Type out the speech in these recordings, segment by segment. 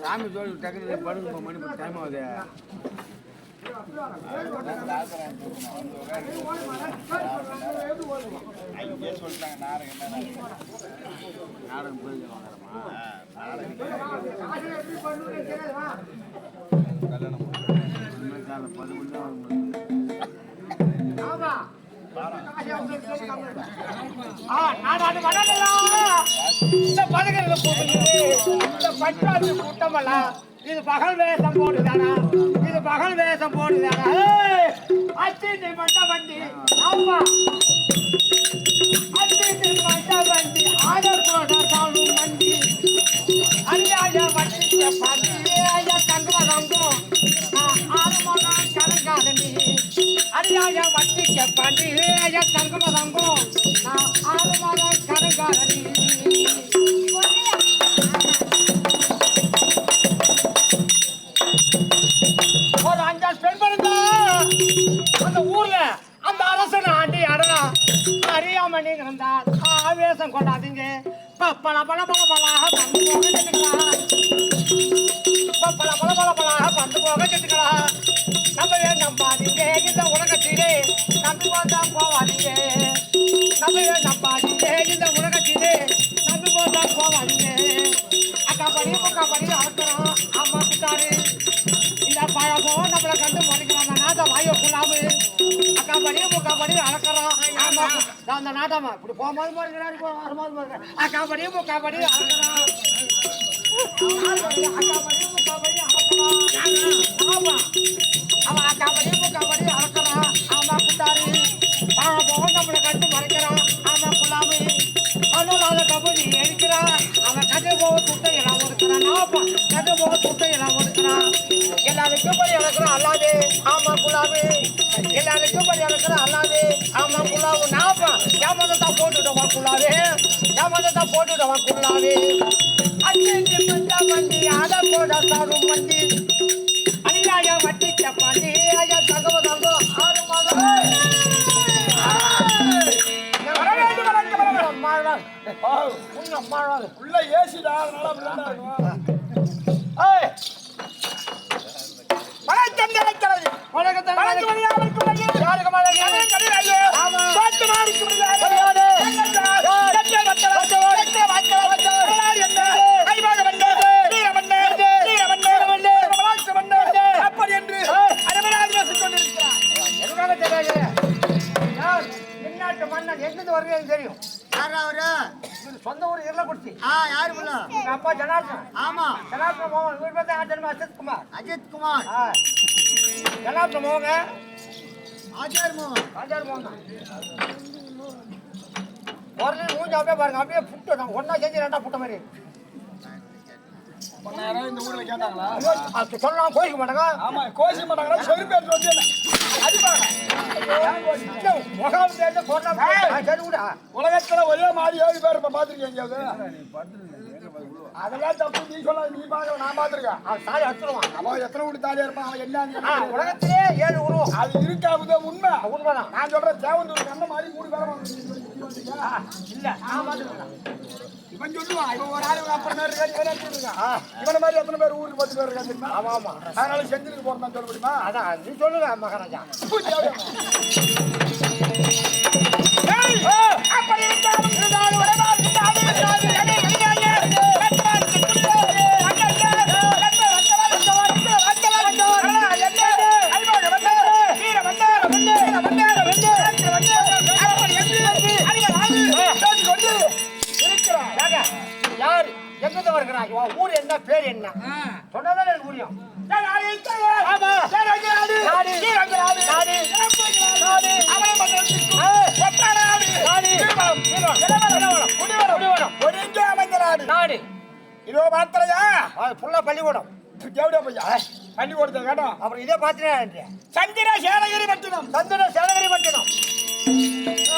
சாமி ஜோடி டக்குனு படுங்க மணி டைம் ஆகுது. சொல்லிட்டாங்க நாடகம் போயிருக்கோம் கூட்டமெல்லாம் இது பகல் வேஷம் போடுதானா, இது பகல் வேஷம் போடுதானா? அச்சி மண்ட வண்டி ஆமா அச்சி மண்ட வண்டி ஆட போட சாலும் வண்டி அரியாய வண்டி ஐயா தங்கமதங்கும் ஆறுமகம் கணக்காதனி அரியாய வண்டிக்கு பண்டி ஐயா தங்கமதங்கும் ஆறுமகம் கணக்காதனி ஒரு 5 ஸ்பெண்ட் பண்ணுங்க அந்த ஊர்ல அந்த அரசன் ஆண்டி அடா அறியாமணி இருந்தார் ஆவேசம் கொண்டாதீங்க பப்பள பல பல பலாக பந்து போக கட்டுக்கலாம் பப்பள பல பல பலாக பந்து போக கட்டுக்கலாம் நம்பவே நம்பாதீங்க இந்த உலகத்திலே நம்பி போதா போவாதீங்க நம்பவே நம்பாதீங்க இந்த உலகத்திலே நம்பி போதா போவாதீங்க அக்கா படி முக்கா படி அழைக்கிறோம் ஆமா பிட்டாரு இந்த பழகம் நம்மளை கண்டு முடிக்கிறான் அந்த நாட்டை வாயோ ஃபுல்லாமு அக்கா படி முக்கா படி அளக்கிறோம் ஆமா அந்த நாட்டமா இப்படி போகும்போது போடுகிறாரு வரும்போது போடுறேன் அக்கா படி முக்கா படி அளக்கிறோம் அக்கா படி முக்கா படி அளக்கிறோம் ஆமா அவன் அக்கா படி முக்கா படி அளக்கிறான் ஆமா பிட்டாரு பழகம் நம்மளை கண்டு மறைக்கிறான் ஆமா ஃபுல்லாமு அண்ணனால கபடி எடுக்கிறான் அவன் கதை போக துட்டை எல்லாம் ஒடுக்கிறான் ஆமா கதை போக துட்டை எல்லாம் ஒடுக்கிறான் எல்லாருக்கும் படி அளக்கிறான் அல்லாது ஆமா குலாவு எல்லாருக்கும் படி அளக்கிறான் அல்லாது ஆமா குலாவு நாப்பா ஏமாதான் போட்டுடுவான் குலாவே ஏமாதான் போட்டுடுவான் குலாவே அஞ்சு மண்டா வண்டி ஆட போட சாரும் வண்டி அணியாய வட்டி சப்பாண்டி ஐயா தகவ தங்கோ 6 மாதம் உள்ள ஏசிடா தெரியும் சொந்த ஊர் இருளக்குறிச்சி. யாரு அப்பா ஜனார்தன். ஆமா ஜனார்தன் மோகன். வீட்டு பார்த்தா ஆச்சரியமா அஜித் குமார் ஜனார்தன் மோகன் ஆச்சார் மோகன் ஒரு மூஞ்சி அப்படியே பாருங்க அப்படியே புட்டு ஒன்னா செஞ்சு 2 புட்ட மாதிரி யாராவது இந்த ஊர்ல கேட்டாங்களா? அது சொன்னா கோயிக்க மாட்டாங்க. ஆமா, கோசி மாட்டாங்களா? செருப்பு எடுத்து வந்து என்ன? அடிப்பாங்க. முகாம் தேடி போட்டா சரி விடா. உலகத்துல ஒரே மாதிரி 7 பேர் இப்ப பாத்திருக்கீங்க எங்கேயாவது? அதெல்லாம் தப்பு. நீ சொல்லாத, நீ பாக்கல, நான் பாத்திருக்கேன். அவன் தாலி அறுத்துருவான். அவன் எத்தனை வீட்டு தாலியா இருப்பான், அவன் என்னன்னு உலகத்திலே 7 உருவம். அது இருக்காது உண்மை. உண்மைதான். நான் சொல்றேன், தேவந்தூர் கண்ண மாதிரி 3 பேரை இல்ல நான் பாத்துக்கிறேன். இவன் சொல்லுவான், இவன் ஒரு ஆளு அப்புறம் பேர் இருக்காது, இவன் எப்படி இருக்கான்? இவனை மாதிரி எத்தனை பேர் ஊருக்கு 10 பேர் இருக்காங்க தெரியுமா? ஆமா ஆமா. அதனால செந்திலுக்கு போறதான் சொல்ல முடியுமா? அதான் நீ சொல்லுங்க மகாராஜா. அப்படி இருந்தாலும் ஒரு நாள் யாரு எங்க வருகிறாய்? ஊர் என்ன, பேர் என்ன சொன்னதான் எனக்கு புரியும். நாடு இதோ மாத்திரையா புள்ள பள்ளிக்கூடம். தேவடியா பையா பள்ளிக்கூடத்தை கேட்டோம். அப்புறம் இதே பாத்தினா சந்திர சேலகிரி பட்டினம். சந்திர சேலகிரி பட்டினம்.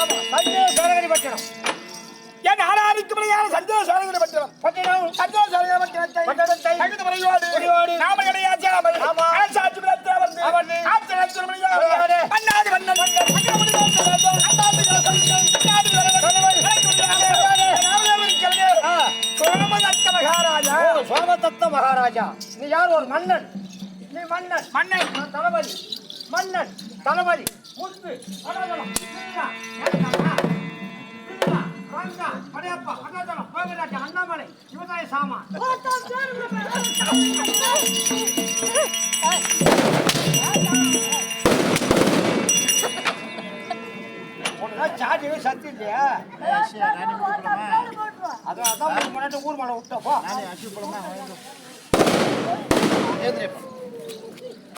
ஆமா, சந்திர சேலகிரி பட்டினம். என் ஆளாருக்கு முறையான சந்திர சேலகிரி பட்டினம். பட்டினம் சந்திர சேலகிரி பட்டினத்தை தகுந்த முறையோடு நாம கிடையாது. ஆமா. சாட்சி விளக்க வந்து அவன் ஆட்சி நடத்த முடியாது. அண்ணாதி வண்ணன் சோமதத்த மகாராஜா. சோமதத்த மகாராஜா. நீ யார்? ஒரு மன்னன். நீ மன்னன். மன்னன் நான் தளபதி. மன்னன் தளபதி. முத்து அடதலம் வீரா ஏகதா வீரா ரங்கா படையப்பா அடதலம் கோவிலாட்டி அண்ணாமலை சிவதாய சாமா. உனக்கு சாட்டிவே சத்து இல்லையா? அதான் முன்னாடி ஊர் மேல விட்டப்போ